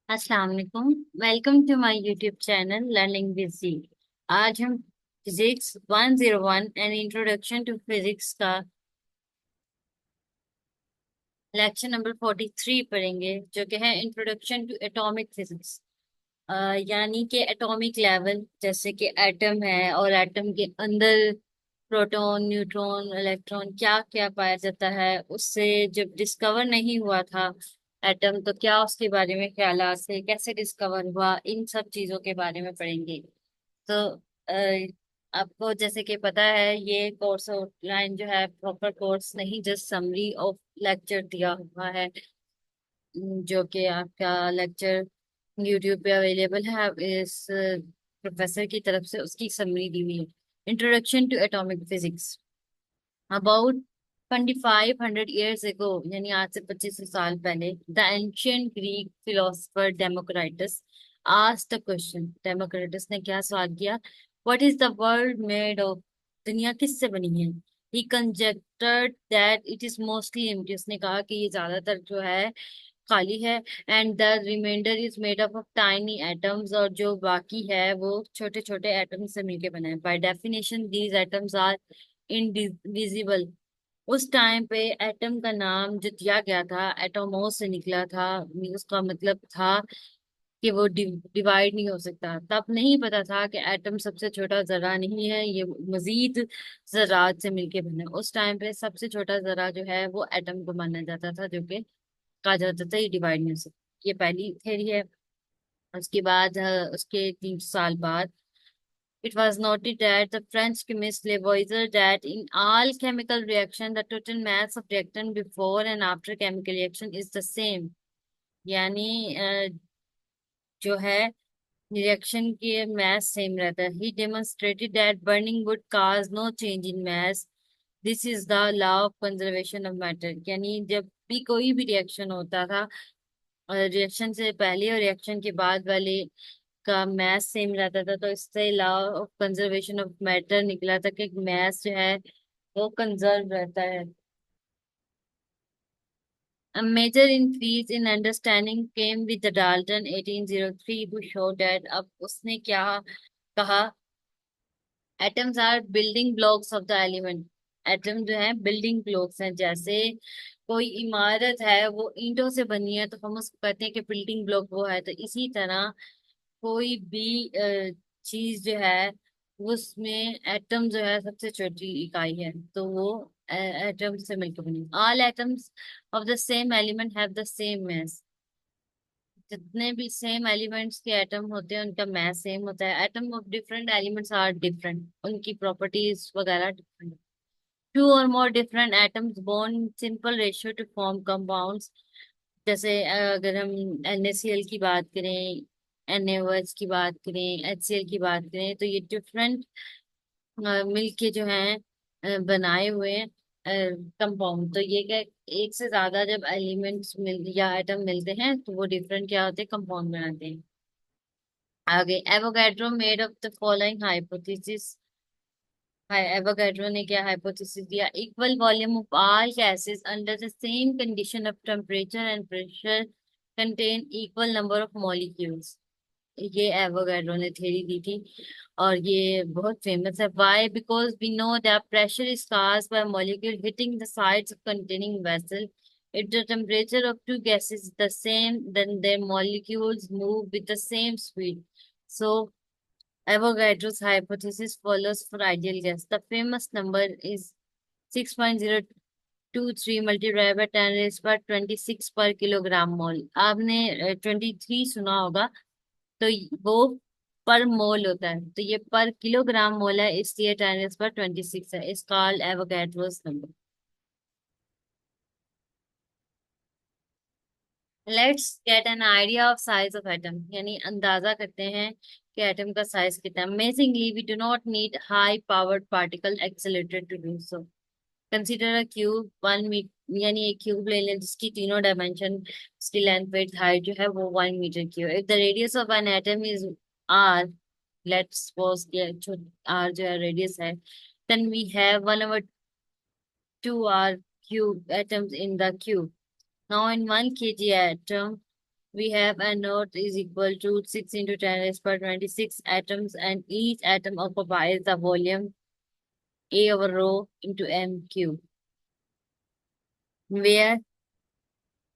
अस्सलाम वालेकुम। Welcome to my YouTube channel learning with G. आज हम physics 101 and introduction to physics का लेक्चर नंबर 43 पढ़ेंगे, जो कि है इंट्रोडक्शन टू एटॉमिक फिजिक्स। यानी कि एटॉमिक लेवल, जैसे कि एटम है और एटम के अंदर प्रोटॉन, न्यूट्रॉन, इलेक्ट्रॉन क्या क्या पाया जाता है। उससे जब डिस्कवर नहीं हुआ था एटम, तो क्या उसके बारे में ख्यालात थे, कैसे डिस्कवर हुआ, इन सब चीजों के बारे में पढ़ेंगे। तो आपको जैसे कि पता है, ये कोर्स आउटलाइन जो है प्रॉपर कोर्स नहीं, जस्ट समरी ऑफ लेक्चर दिया हुआ है, जो कि आपका लेक्चर यूट्यूब पे अवेलेबल है। इस प्रोफेसर की तरफ से उसकी समरी दी हुई है। Introduction to atomic physics. About 2500 years ago, यानी आज से 2500 साल पहले, the ancient Greek philosopher Democritus asked the question. Democritus ने क्या सवाल किया? What is the world made of? दुनिया किससे बनी है? He conjectured that it is mostly empty. उसने कहा कि ये ज्यादातर जो है खाली है। And the remainder is made up of tiny atoms, और जो बाकी है वो छोटे छोटे एटम्स से मिलके बना है। By definition these atoms are indivisible. उस टाइम पे एटम का नाम जो दिया गया था एटोमोस से निकला था। उसका मतलब था कि वो डिवाइड नहीं हो सकता। तब नहीं पता था कि एटम सबसे छोटा जरा नहीं है, ये मजीद जरात से मिलके बना है। उस टाइम पे सबसे छोटा जरा जो है वो एटम को माना जाता था, जो कि कहा जाता था ये डिवाइड नहीं हो सकता। ये पहली थ्योरी है। उसके बाद उसके 3 साल बाद, it was noted that the French chemist Lavoisier that in all chemical reaction the total mass of reactant before and after chemical reaction is the same। यानी जो है रिएक्शन के mass सेम रहता है। He demonstrated that burning would cause no change in mass। This is the law of conservation of matter. यानी जब भी कोई भी रिएक्शन होता था, रिएक्शन से पहले और रिएक्शन के बाद वाले का मैथ सेम रहता था, तो इससे law of conservation of matter निकला था कि मैथ जो है वो कंजर्व रहता है। A major increase in understanding came with the Dalton 1803 who showed that। अब उसने क्या कहा? Atoms are building blocks of the element. Atom जो है बिल्डिंग ब्लॉक्स हैं। जैसे कोई इमारत है वो ईंटों से बनी है, तो हम उसको कहते हैं कि बिल्डिंग ब्लॉक वो है। तो इसी तरह कोई भी चीज जो है उसमें एटम जो है सबसे छोटी इकाई है, तो वो एटम से मिलकर बनी। All atoms of the same element have the same mass. जितने भी सेम एलिमेंट्स के एटम होते हैं उनका मास सेम होता है। Atom of different elements are different, उनकी प्रॉपर्टीज वगैरह डिफरेंट। टू और more different atoms bond simple ratio to form compounds. जैसे अगर हम NaCl की बात करें, NaOH की बात करें, HCl की बात करें, तो ये डिफरेंट मिलके जो है बनाए हुए हैं कंपाउंड। तो ये क्या, एक से ज्यादा जब एलिमेंट्स मिल या एटम मिलते हैं तो वो डिफरेंट क्या होते हैं, कंपाउंड बनाते हैं। आगे, Avogadro made of the following hypothesis. Avogadro ने क्या हाइपोथेसिस दिया? Equal volume of all gases under the same condition of temperature and pressure contain equal number of molecules. ये एवोगैड्रो ने थ्योरी दी थी, और ये बहुत फेमस है। Why? Because we know that pressure is caused by molecule hitting the sides of containing vessel। If the temperature of two gases is the same, then their molecules move with the same speed. So Avogadro's hypothesis follows for ideal gas. The famous number is 6.023 multiplied by 10 raised by 26 per kilogram mole। आपने 23 सुना होगा, तो वो पर मोल होता है, तो ये पर किलोग्राम मोल है, इसलिए 10 raised by 26 है। इस called Avogadro's number. Let's get an idea of size of atom. यानी अंदाजा करते हैं कि एटम का साइज कितना है। Amazingly we do not need high powered particle accelerator to do so. Consider a cube 1 metre. यानी एक क्यूब ले लें जिसकी तीनों डायमेंशन, उसकी लेंथ, विड्थ, हाइट जो है वो 1 मीटर की हो। If the radius of an atom is R, let's suppose R जो है रेडियस है, then we have 1/2 R cube atoms in the cube. Now in 1 kg atom We have a note is equal to 6 into 10 raised per 26 atoms, and each atom occupies the volume A over rho into M cube, where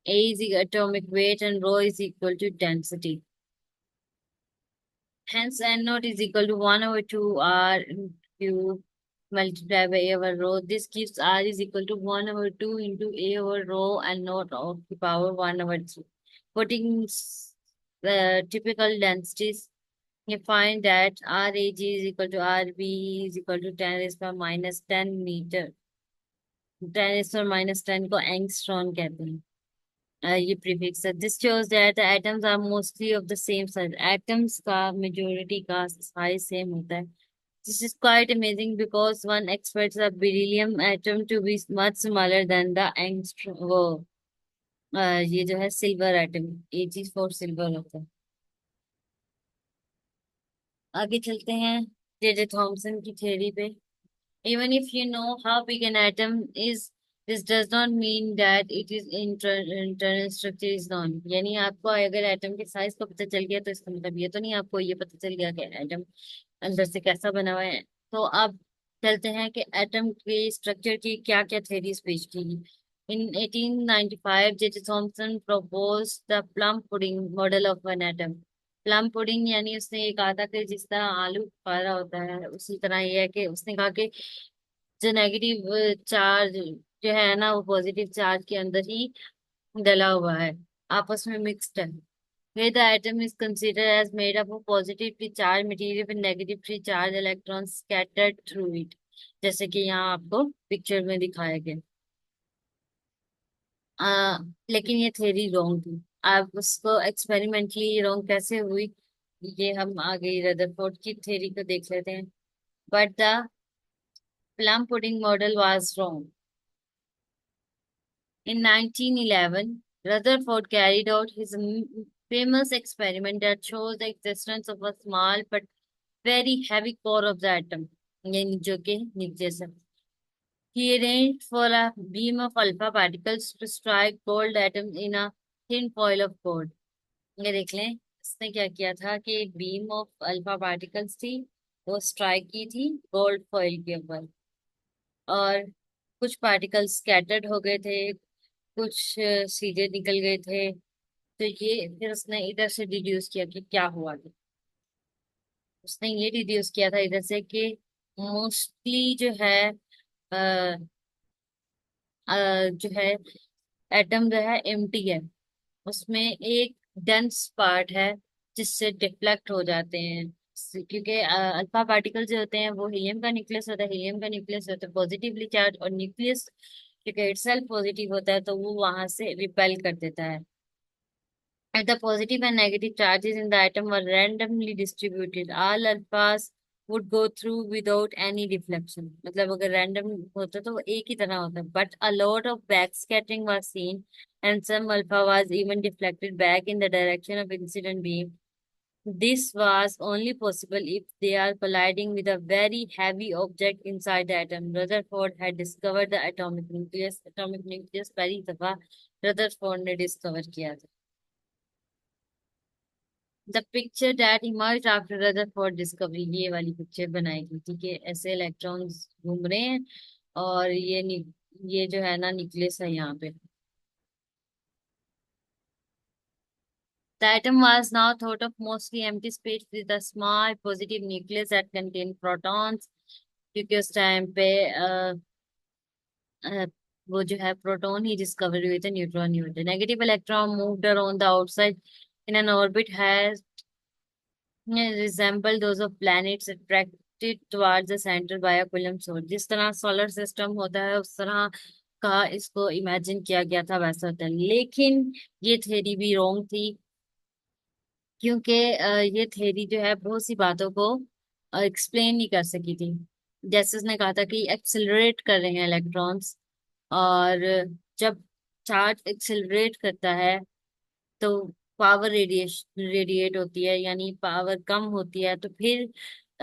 A is the atomic weight and rho is equal to density. Hence, N naught is equal to 1 over 2 R cube multiplied by A over rho. This gives R is equal to 1 over 2 into A over rho and naught of the power 1 over 3. Putting the typical densities, you find that RAG is equal to RB is equal to 10 raised by minus 10 meter. 10 raised by minus 10 को angstrom कहते हैं. ये prefix है. This shows that the atoms are mostly of the same size. Atoms का majority का size same होता है. This is quite amazing because one expects a beryllium atom to be much smaller than the angstrom. वो ये जो है silver atom, Ag for silver होता है. आगे चलते हैं जे थॉमसन की थ्योरी पे. Even if you know how big an atom is, this does not mean that it is internal structure is known. यानी आपको अगर एटम के साइज का पता चल गया तो इसका मतलब ये तो नहीं आपको ये पता चल गया कि एटम अंदर से कैसा बना हुआ है. तो अब चलते हैं कि एटम के स्ट्रक्चर की क्या क्या थ्योरीज पेश की. इन 1895 J Thomson proposed the plum pudding model of an atom. Plum pudding यानी उसने ये कहा था कि जिस तरह आलू बुखारा होता है उसी तरह ये है कि उसने कहा कि जो नेगेटिव चार्ज जो है ना वो पॉजिटिव चार्ज के अंदर ही डला हुआ है, आपस में मिक्स्ड है. Where the atom is considered as made up of positively charged material with negatively charged electrons scattered through it. जैसे कि यहाँ आपको पिक्चर में दिखाया गया. आ, लेकिन ये थ्योरी रॉन्ग थी. आप उसको एक्सपेरिमेंटली रॉन्ग कैसे हुई ये हम आगे रदरफोर्ड की थ्योरी को देख लेते हैं. But the plum pudding model was wrong. In 1911, Rutherford carried out his famous experiment that shows the existence of a small but very heavy core of the atom, यानी जो कि nucleus है. He arranged for a beam of alpha particles to strike gold atoms in a thin foil of gold. ये देख लें इसने क्या किया था कि बीम ऑफ अल्फा पार्टिकल्स थी वो स्ट्राइक की थी गोल्ड फॉइल के ऊपर, और कुछ पार्टिकल्स स्कैटर्ड हो गए थे, कुछ सीधे निकल गए थे. तो ये फिर उसने इधर से डिड्यूस किया कि क्या हुआ था. उसने ये डिड्यूस किया था इधर से कि मोस्टली जो है अ, जो है एटम जो है एम्प्टी है. उसमें एक डेंस पार्ट है जिससे डिफ्लेक्ट हो जाते हैं. क्योंकि अल्फा पार्टिकल जो होते हैं वो हीलियम का न्यूक्लियस होता है. हीलियम का न्यूक्लियस होता है पॉजिटिवली चार्ज, और न्यूक्लियस क्योंकि इटसेल्फ पॉजिटिव होता है तो वो वहां से रिपेल कर देता है. If the positive and negative charges in the atom were randomly distributed, all alphas would go through without any deflection. मतलब अगर random होता तो वो एक ही तरह होता. But a lot of backscattering was seen, and some alpha was even deflected back in the direction of incident beam. This was only possible if they are colliding with a very heavy object inside the atom. Rutherford had discovered the atomic nucleus. Atomic nucleus पहली दफा Rutherford ने discover किया था. The picture that emerge after Rutherford discovery, ये वाली picture बनाई गई थी कि ऐसे इलेक्ट्रॉन्स घूम रहे हैं और ये जो है ना न्यूक्लियस है यहाँ पे. The atom was now thought of mostly empty space with a small positive nucleus that contained protons. क्योंकि उस टाइम पे अ, वो जो है प्रोटॉन ही डिस्कवर हुए थे, न्यूट्रॉन नहीं हुए थे. Negative electron moved around the outside in an orbit has resemble those of planets attracted towards the center by a Coulomb source. जिस तरह सोलर सिस्टम होता है उस तरह का इसको इमेजिन किया गया था वैसा होता है. लेकिन ये थ्योरी भी रॉन्ग थी क्योंकि ये थ्योरी जो है बहुत सी बातों को एक्सप्लेन नहीं कर सकी थी. जैसे उसने कहा था कि एक्सेलरेट कर रहे हैं इलेक्ट्रॉन्स, और जब चार्ज एक्सेलरेट करता है तो पावर रेडिएट होती है, यानी पावर कम होती है. तो फिर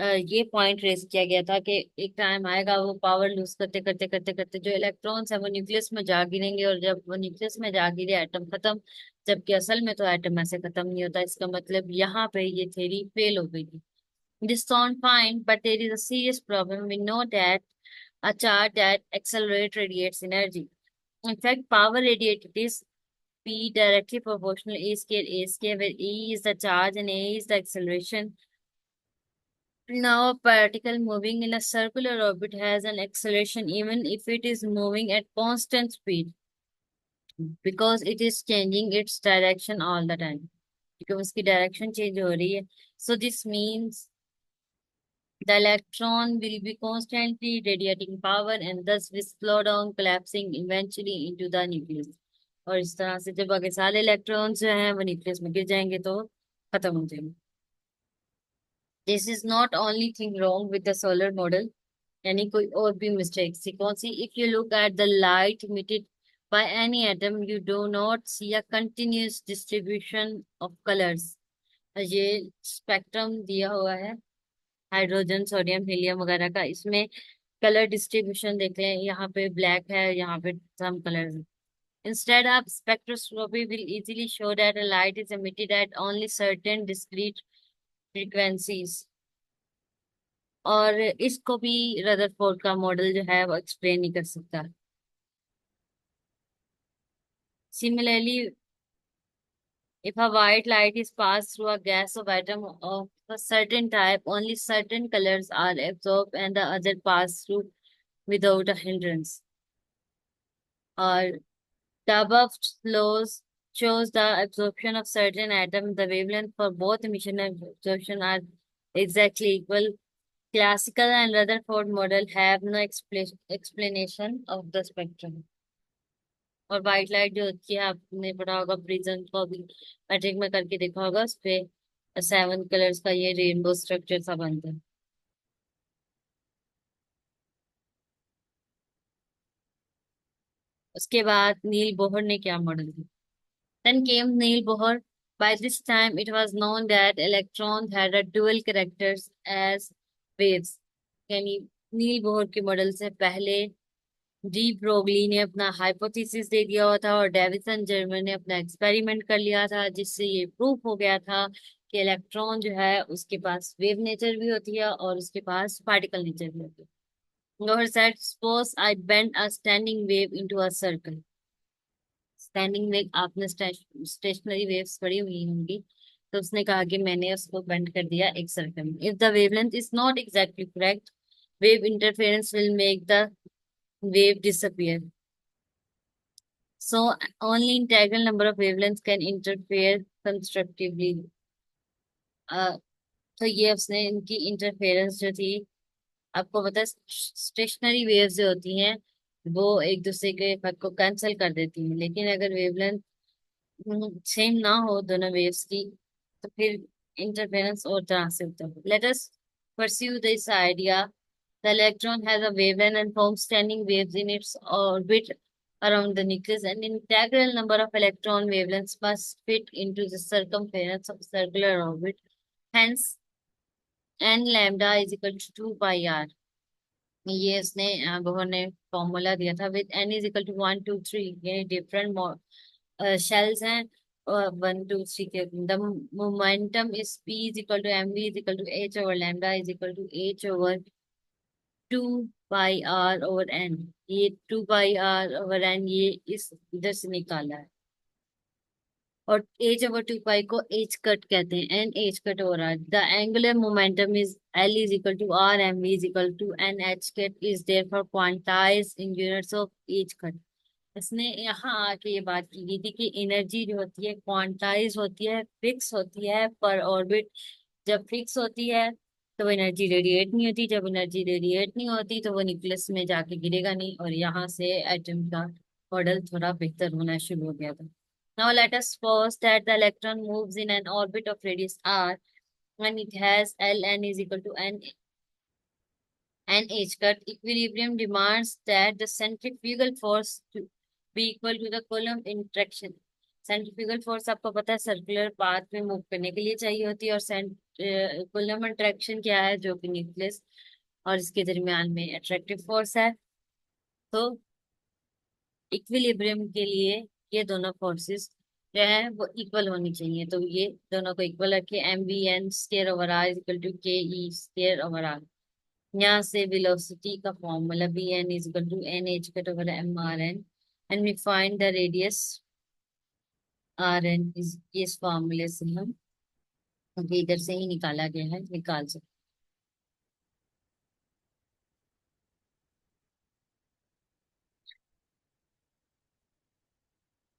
ये पॉइंट रेस किया गया था कि एक टाइम आएगा वो पावर लूज करते करते करते करते जो इलेक्ट्रॉन्स है वो न्यूक्लियस में जा गिरेंगे, और जब वो न्यूक्लियस में जा गिरे एटम खत्म। जबकि असल में तो एटम ऐसे खत्म नहीं होता। इसका मतलब यहाँ पे ये थ्योरी फेल हो गई थी। This sound fine, but there is a serious problem. We know that a charge that accelerates radiates energy. In fact, power radiated is P directly proportional A square A square, where E is the charge and A is the acceleration. Now, a particle moving in a circular orbit has an acceleration even if it is moving at constant speed because it is changing its direction all the time. Because उसकी direction change हो रही है. So this means the electron will be constantly radiating power and thus will slow down, collapsing eventually into the nucleus. और इस तरह से जब आगे सारे इलेक्ट्रॉन्स जो हैं वो न्यूक्लियस में गिर जाएंगे तो खत्म हो जाएंगे। This is not only thing wrong with the solar model, यानी कोई और भी मिस्टेक सी कौन सी। If you look at the light emitted by any atom you do not see a continuous distribution of colors। ये स्पेक्ट्रम दिया हुआ है हाइड्रोजन सोडियम हीलियम वगैरह का, इसमें कलर डिस्ट्रीब्यूशन देख लें, यहाँ पे ब्लैक है, यहाँ पे सम कलर्स है। Instead of spectroscopy will easily show that a light is emitted at only certain discrete frequencies। और इसको भी रदरफोर्ड का मॉडल जो है वो एक्सप्लेन नहीं कर सकता। Similarly, if a white light is passed through a gas of atom of a certain type, only certain colors are absorbed and the other pass through without a hindrance। और the above laws shows the absorption of certain atoms. The wavelength for both emission and absorption are exactly equal. Classical and Rutherford model have no explanation of the spectrum। और white light जो होती है आपने पढ़ा होगा prism को भी matric में करके देखा होगा, उस पे 7 कलर्स का ये रेनबो स्ट्रक्चर सा बनता है। उसके बाद नील बोहर ने क्या मॉडल दिया। Then came Neil Bohr. By this time, it was known that electrons had a dual characters as waves। यानी नील बोहर के मॉडल से पहले डी ब्रोगली ने अपना हाइपोथेसिस दे दिया हुआ था और डेविसन जर्मन ने अपना एक्सपेरिमेंट कर लिया था, जिससे ये प्रूफ हो गया था कि इलेक्ट्रॉन जो है उसके पास वेव नेचर भी होती है और उसके पास पार्टिकल नेचर भी होती है। Bohr said, suppose I bend a standing wave into a circle। Standing wave आपने स्टेशनरी वेव्स पढ़ी हुई होंगी, तो उसने कहा कि मैंने उसको बेंड कर दिया एक सर्कल में। If the wavelength is not exactly correct, wave interference will make the wave disappear. So only integral number of wavelength can interfere constructively. तो ये उसने इनकी इंटरफेरेंस जो थी, आपको पता है स्टेशनरी वेव्स जो होती हैं वो एक दूसरे के इफेक्ट को कैंसिल कर देती हैं, लेकिन अगर वेवलेंथ सेम ना हो दोनों वेव्स की तो फिर इंटरफेरेंस और तरह से होता है। Let us pursue this idea। The electron has a wavelength and forms standing waves in its orbit around the nucleus. An integral number of electron wavelengths must fit into the circumference of circular orbit, hence n lambda is equal to 2 pi r। ये उसने Bohr ने formula दिया था with n is equal to 1 2 3, ये different shells हैं। 1 2 3 के the momentum is p is equal to M V is equal to h over lambda is equal to h over 2 pi r over n। ये 2 pi r over n ये इस इधर से निकाला है, और h ओवर 2 पाई को h कट कहते हैं, n h कट हो रहा है। The angular momentum is l is equal to r m v is equal to n h cut is therefore quantize in units of h cut. इसने यहाँ आके ये बात की गई थी कि एनर्जी जो होती है क्वांटाइज होती है, फिक्स होती है पर ऑर्बिट। जब फिक्स होती है तो वो एनर्जी रेडिएट नहीं होती, जब एनर्जी रेडिएट नहीं होती तो वो न्यूक्लियस में जाके गिरेगा नहीं, और यहाँ से एटम का मॉडल थोड़ा बेहतर होना शुरू हो गया था। Now let us suppose that the electron moves in an orbit of radius r when it has Ln is equal to n h cut। Equilibrium demands that the centrifugal force to be equal to the Coulomb interaction। Centrifugal force आपको पता है circular path में move करने के लिए चाहिए होती है, और कूलम अट्रैक्शन क्या है, जो कि न्यूक्लियस और इसके दरमियान में अट्रैक्टिव फोर्स है। तो इक्विलिब्रियम के लिए ये दोनों फोर्सेस जो है वो इक्वल होनी चाहिए। तो ये दोनों को इक्वल रखे, M V N square over R equal to K E square over R. यहाँ से वेलोसिटी का formula V N is equal to N H cut over M R N, and we find the radius R N is, इस फॉर्मूले से हम, क्योंकि इधर से ही निकाला गया है, निकाल सकते।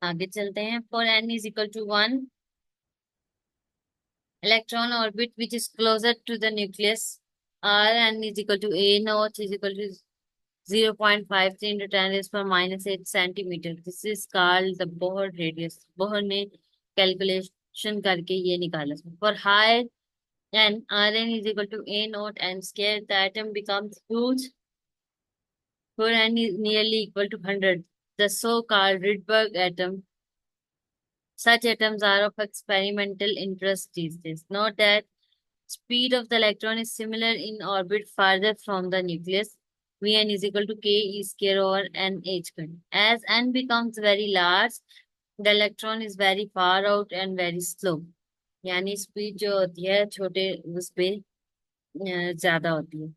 आगे चलते हैं। For N is equal to one electron orbit which is closer to the nucleus, r n is equal to a naught is equal to 0.53 into 10 raised power minus 8 centimeter. This is called the Bohr radius. Bohr ने calculation करके ये निकाला। For high n, Rn is equal to a naught n square. The atom becomes huge. For n is nearly equal to 100. The so-called Rydberg atom. Such atoms are of experimental interest these days. Note that speed of the electron is similar in orbit farther from the nucleus. Vn is equal to k e square over n h gun. As n becomes very large, the electron is very far out and very slow. यानी speed जो होती है छोटे उस पे ज्यादा होती है।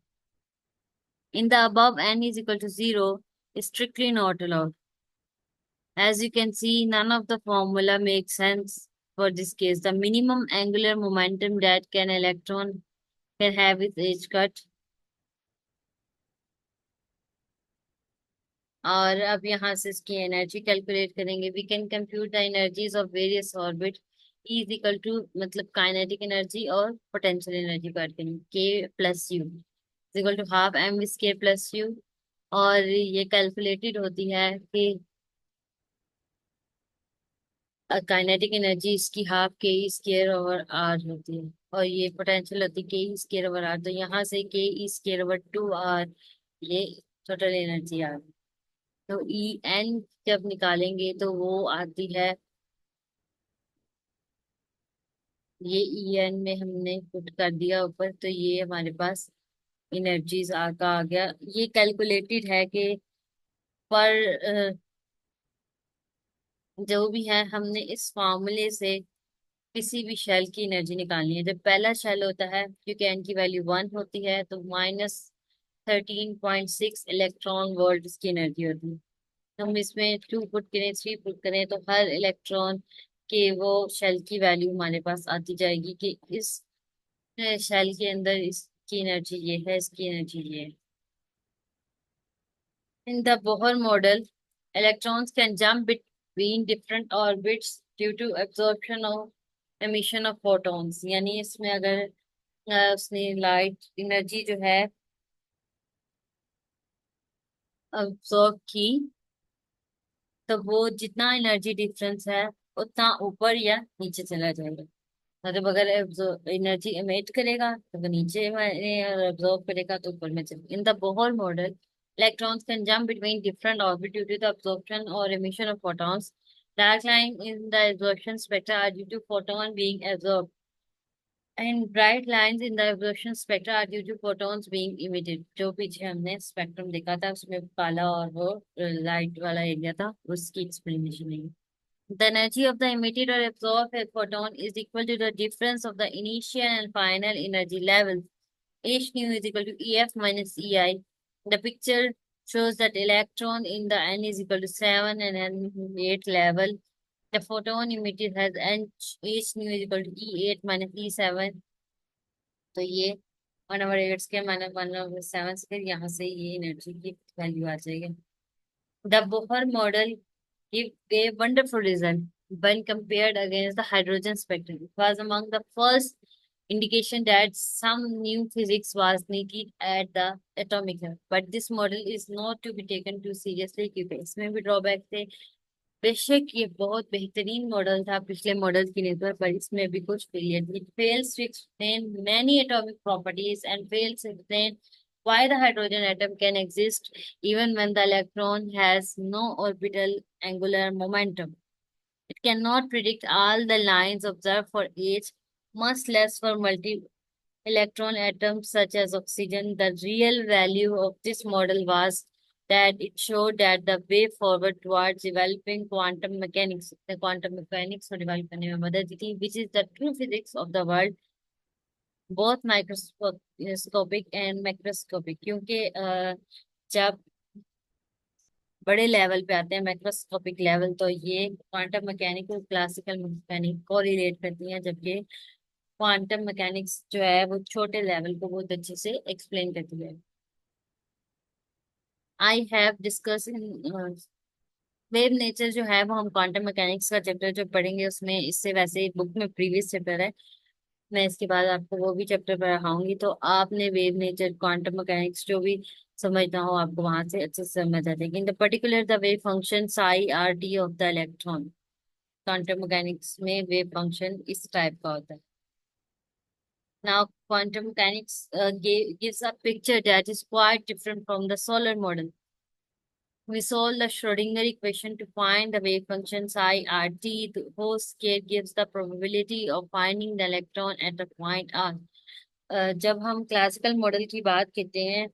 In the above, n is equal to 0 is strictly not allowed. As you can see, none of the formula makes sense for this case. The minimum angular momentum that can electron can have is h cut. और अब यहाँ से इसकी energy calculate करेंगे। We can compute the energies of various orbit. E is equal to, मतलब kinetic energy और potential energy काट करेंगे, K plus U is equal to half M square plus U. और ये कैलकुलेटेड होती है कि काइनेटिक एनर्जी इसकी हाफ के ई स्केयर ओवर आर होती है, और ये पोटेंशियल होती है के ई स्केयर ओवर आर। तो यहाँ से के E square over to are, ये टोटल एनर्जी आ गई। तो ई एन जब निकालेंगे तो वो आती है, ये ई एन में हमने पुट कर दिया ऊपर, तो ये हमारे पास एनर्जीज आ गया। ये कैलकुलेटेड है कि पर जो भी है हमने इस फॉर्मूले से किसी भी शेल की एनर्जी निकालनी है। जब पहला शेल होता है, क्योंकि एन की वैल्यू वन होती है, तो -13.6 इलेक्ट्रॉन वोल्ट इसकी एनर्जी होती है। हम इसमें टू पुट करें, थ्री पुट करें, तो हर इलेक्ट्रॉन के वो शेल की वैल्यू हमारे पास आती जाएगी कि इस शेल के अंदर इसकी एनर्जी ये है, इसकी एनर्जी ये है। In the Bohr model, electrons can jump between different orbits due to absorption or emission of photons। यानी इसमें अगर उसने लाइट एनर्जी जो है अब्सॉर्ब की, तो वो जितना एनर्जी डिफरेंस है उतना ऊपर या नीचे चला जाएगा। मतलब अगर एनर्जी एमिट करेगा तो वो नीचे में, और एब्जॉर्ब करेगा तो ऊपर में चलेगा। In the Bohr model, electrons can jump between different orbits due to the absorption or emission of photons. Dark lines in the absorption spectra are due to photon being absorbed, and bright lines in the absorption spectra are due to photons being emitted। जो पीछे हमने spectrum देखा था उसमें काला और वो light वाला एरिया था, उसकी एक्सप्लेनेशन है। The energy of the emitted or absorbed photon is equal to the difference of the initial and final energy levels. H nu is equal to EF minus EI. The picture shows that electron in the N is equal to 7 and N8 level. The photon emitted has H nu is equal to E8 minus E7. तो ये 1/8 के minus 1/7 से यहाँ से ये energy की value आ जाएगी। The Bohr model gave wonderful result when compared against the hydrogen spectrum. It was among the first indication that some new physics was needed at the atomic level. But this model is not to be taken too seriously क्योंकि इसमें भी drawback थे। बेशक ये बहुत बेहतरीन model था पिछले मॉडल की नस्बत, पर इसमें भी कुछ failure. It fails to explain many atomic properties and fails to explain why the hydrogen atom can exist even when the electron has no orbital angular momentum. It cannot predict all the lines observed for H, much less for electron atoms such as oxygen. The real value of this model was that it showed that the way forward towards developing quantum mechanics, the quantum mechanics को develop करने में मदद दी थी, which is the true physics of the world, both microscopic and macroscopic. क्योंकि जब बड़े level पे आते हैं मैक्रोस्कोपिक लेवल, तो ये क्वांटम मैकेनिक और क्लासिकल मैकेनिक को रिलेट करती हैं, जबकि क्वांटम मैकेनिक्स जो है वो छोटे लेवल को बहुत अच्छे से एक्सप्लेन करती है। I have discuss in wave nature जो है वो हम क्वांटम मैकेनिक्स का चैप्टर जो पढ़ेंगे उसमें, इससे वैसे बुक में प्रीवियस चैप्टर है, मैं इसके बाद आपको वो भी चैप्टर पढ़ाऊंगी, तो आपने वेव नेचर क्वांटम मैकेनिक्स जो भी समझना हो आपको वहां से अच्छे से समझ आ जाएगी। In the particular the wave function psi R T of the electron, quantum mechanics में वेव फंक्शन इस टाइप का होता है। Now, quantum mechanics gives a picture that is quite different from the solar model. We solve the Schrodinger equation to find the wave function psi rt, whose scale gives the probability of finding the electron at a point r. जब हम classical model की बात करते हैं,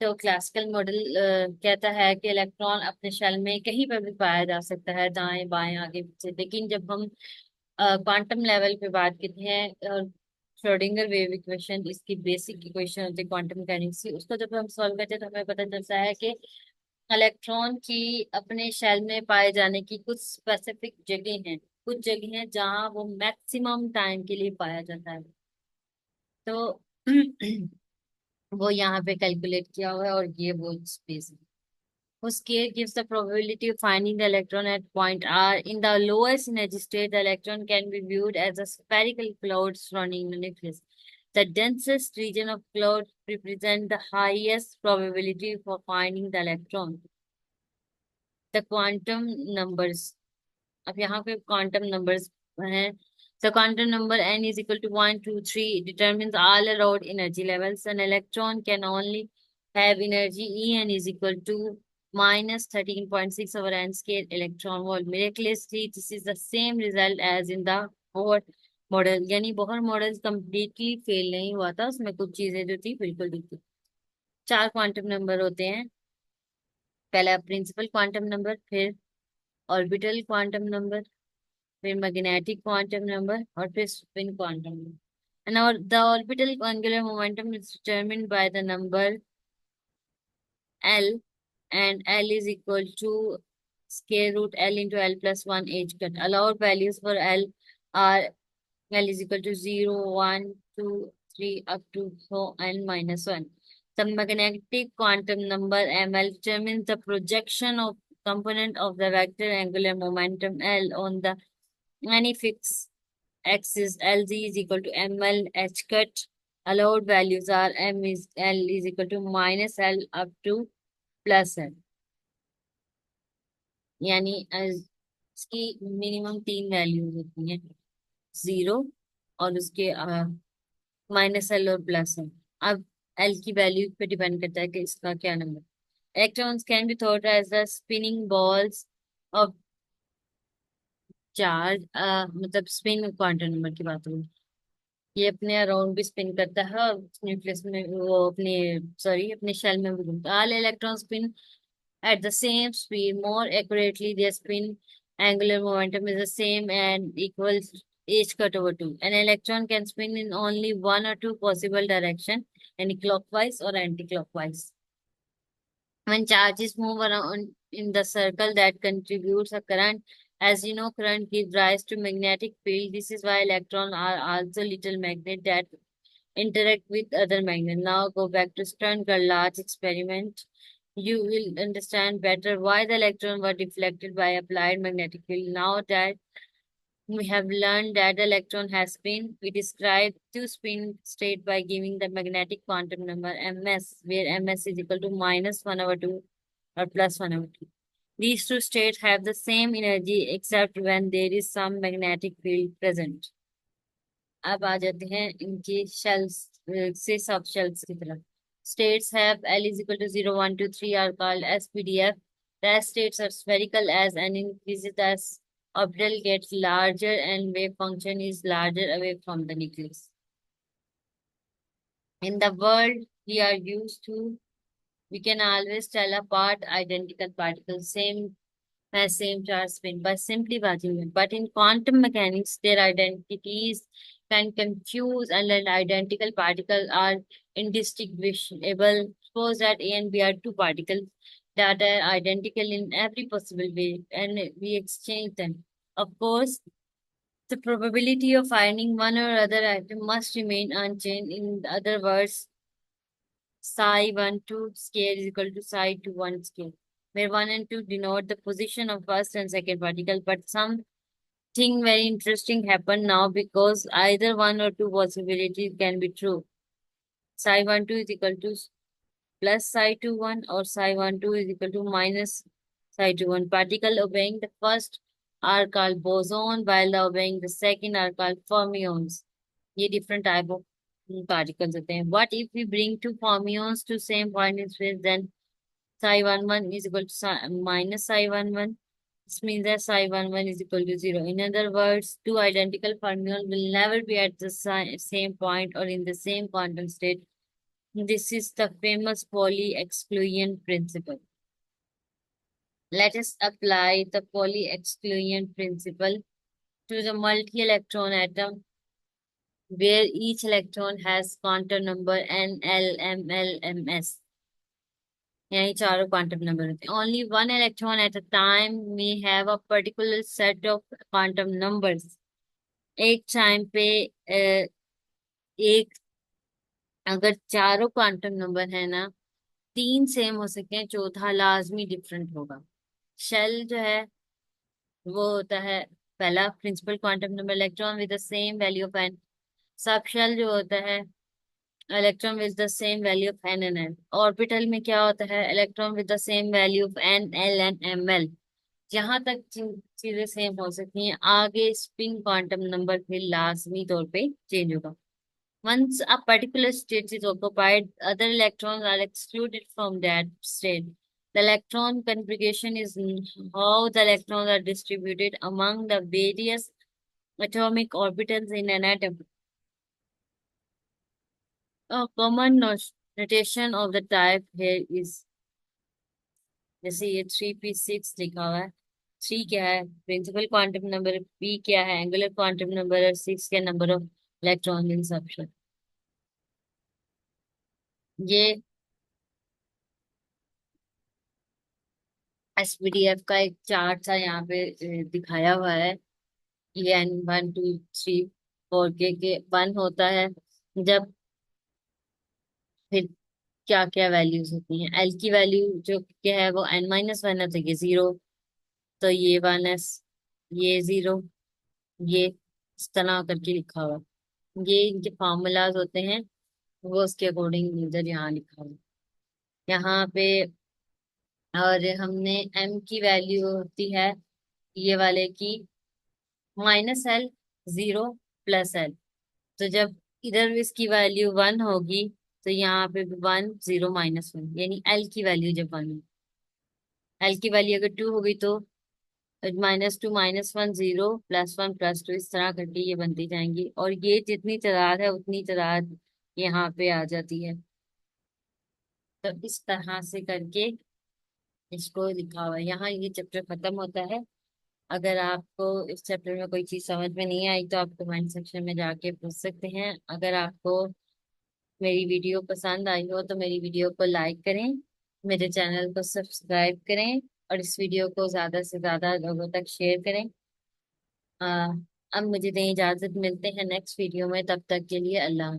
तो classical model कहता है कि इलेक्ट्रॉन अपने शेल में कहीं पर भी पाया जा सकता है, दाएं बाएं आगे पीछे। लेकिन जब हम क्वांटम लेवल पे बात करते हैं, श्रोडिंगर वेव इक्वेशन इसकी बेसिक इक्वेशन होती है क्वांटम मैकेनिक्स की, उसको जब हम सॉल्व करते हैं तो हमें पता चलता है कि इलेक्ट्रॉन की अपने शेल में पाए जाने की कुछ स्पेसिफिक जगह हैं, कुछ जगह हैं जहाँ वो मैक्सिमम टाइम के लिए पाया जाता है। तो वो यहाँ पे कैलकुलेट किया हुआ है, और ये वो स्पेस है। Whose scale gives the probability of finding the electron at point R. In the lowest energy state, the electron can be viewed as a spherical cloud surrounding the nucleus. The densest region of cloud represent the highest probability for finding the electron. The quantum numbers. अब यहाँ पे quantum numbers हैं. The quantum number n is equal to 1, 2, 3 determines all around energy levels. An electron can only have energy En is equal to minus 13.6 over n square electron volt. Miraculously, this is the same result as in the Bohr model. यानी Bohr model completely fail नहीं हुआ था, उसमें कुछ चीजें जो थी बिल्कुल ठीक थी। 4 क्वांटम नंबर होते हैं, पहला प्रिंसिपल क्वांटम नंबर, फिर ऑर्बिटल क्वांटम नंबर, फिर मैग्नेटिक क्वांटम नंबर, और फिर spin quantum number. And our the orbital angular momentum is determined by the number L, and L is equal to square root L into L plus 1 h cut. Allowed values for L are L is equal to 0, 1, 2, 3 up to so n minus 1. The magnetic quantum number ML determines the projection of component of the vector angular momentum L on the any fixed axis. LZ is equal to ML h cut. Allowed values are L is equal to minus L up to plus L. यानी इसकी minimum 3 values होती हैं, 0 और उसके minus L और plus L. अब L की value पे डिपेंड करता है कि इसका क्या number. Electrons can be thought as the spinning balls of charge, मतलब स्पिन क्वांटम नंबर की बात हुई, ये अपने अराउंड भी स्पिन करता है, और न्यूक्लियस में वो अपने सॉरी अपने शेल में भी घूमता है। All electron spin at the same speed. More accurately, their spin angular momentum is the same and equals h cut over 2. An electron can spin in only one or two possible direction, any clockwise or anti-clockwise. When charges move around in the circle, that contributes a current. As you know, current gives rise to magnetic field. This is why electrons are also little magnet that interact with other magnets. Now go back to Stern-Gerlach experiment. You will understand better why the electrons were deflected by applied magnetic field. Now that we have learned that the electron has spin, we describe two spin state by giving the magnetic quantum number ms, where ms is equal to minus 1 over 2 or plus 1 over 2. These two states have the same energy except when there is some magnetic field present. अब आ जाते हैं इनके shells से सब shells की तरफ। States have L is equal to 0, 1, 2, 3 are called SPDF. The S states are spherical as n increases as orbital gets larger and wave function is larger away from the nucleus. In the world we are used to, we can always tell apart identical particles, same mass, same charge, spin, by simply watching them. But in quantum mechanics, their identities can confuse, and that identical particles are indistinguishable. Suppose that A and B are two particles that are identical in every possible way, and we exchange them. Of course, the probability of finding one or other atom must remain unchanged. In other words, psi 1 2 scale is equal to psi 2 1 scale, where 1 and 2 denote the position of first and second particle. But something very interesting happened now, because either one or two possibilities can be true. Psi 1 2 is equal to plus psi 2 1, or psi 1 2 is equal to minus psi 2 1. Particle obeying the first are called boson, while the obeying the second are called fermions. ये different type of particles होते हैं. What if we bring two fermions to same point in space? Then psi 1 1 is equal to minus psi 1 1. This means that psi 1 1 is equal to 0. In other words, two identical fermions will never be at the same point or in the same quantum state. This is the famous Pauli exclusion principle. Let us apply the Pauli exclusion principle to the multi-electron atom, where each electron has quantum number n, l, m, l, m, s. यानी चारों quantum number होते हैं. Only one electron at a time may have a particular set of quantum numbers. एक time पे एक, अगर चारों quantum number है ना, तीन सेम हो सकते हैं, चौथा लाजमी डिफरेंट होगा. शेल जो है वो होता है पहला principal quantum number electron with the same value of N. Sub shell जो होता है electron with the same value of N and L. Orbital में क्या होता है? Electron with the same value of N L and M L. जहां तक चीजें सेम हो सकती हैं, आगे स्पिन क्वांटम नंबर फिर लाजमी तौर पे चेंज होगा. Once a particular state is occupied, other electrons are excluded from that state. The electron configuration is how the electrons are distributed among the various atomic orbitals in an atom. A common notation of the type here is, जैसे ये 3p6 लिखा हुआ है. 3 क्या है? Principal quantum number. p क्या है? Angular quantum number. और 6 क्या? Number of electron in subshell. ये एसपीडीएफ का एक चार्ट सा यहाँ पे दिखाया हुआ है. ये एन 1 2 3 4 के 1 होता है जब, फिर क्या क्या वैल्यूज होती हैं. एल की वैल्यू जो क्या है वो n-1 है, तो ये 0. तो ये 1s, ये 0, ये इस तरह करके लिखा हुआ है. ये इनके फार्मूलाज होते हैं, वो उसके अकॉर्डिंग इधर यहाँ लिखा हुआ है यहाँ पे. और हमने m की वैल्यू होती है ये वाले की -l, 0, +l. तो जब इधर इसकी वैल्यू 1 होगी, तो यहाँ पे भी 1 0 -1, यानी l की वैल्यू जब 1 होगी. l की वैल्यू अगर 2 होगी तो -2 -1 0 +1 +2, इस तरह करके ये बनती जाएंगी. और ये जितनी तादाद है उतनी तादाद यहाँ पे आ जाती है. तो इस तरह से करके इसको लिखा हुआ है यहाँ. ये चैप्टर खत्म होता है. अगर आपको इस चैप्टर में कोई चीज समझ में नहीं आई तो आप कमेंट सेक्शन में जाके पूछ सकते हैं. अगर आपको मेरी वीडियो पसंद आई हो तो मेरी वीडियो को लाइक करें, मेरे चैनल को सब्सक्राइब करें, और इस वीडियो को ज्यादा से ज्यादा लोगों तक शेयर करें. आ, अब मुझे दें इजाजत. मिलते हैं नेक्स्ट वीडियो में. तब तक के लिए अल्लाह.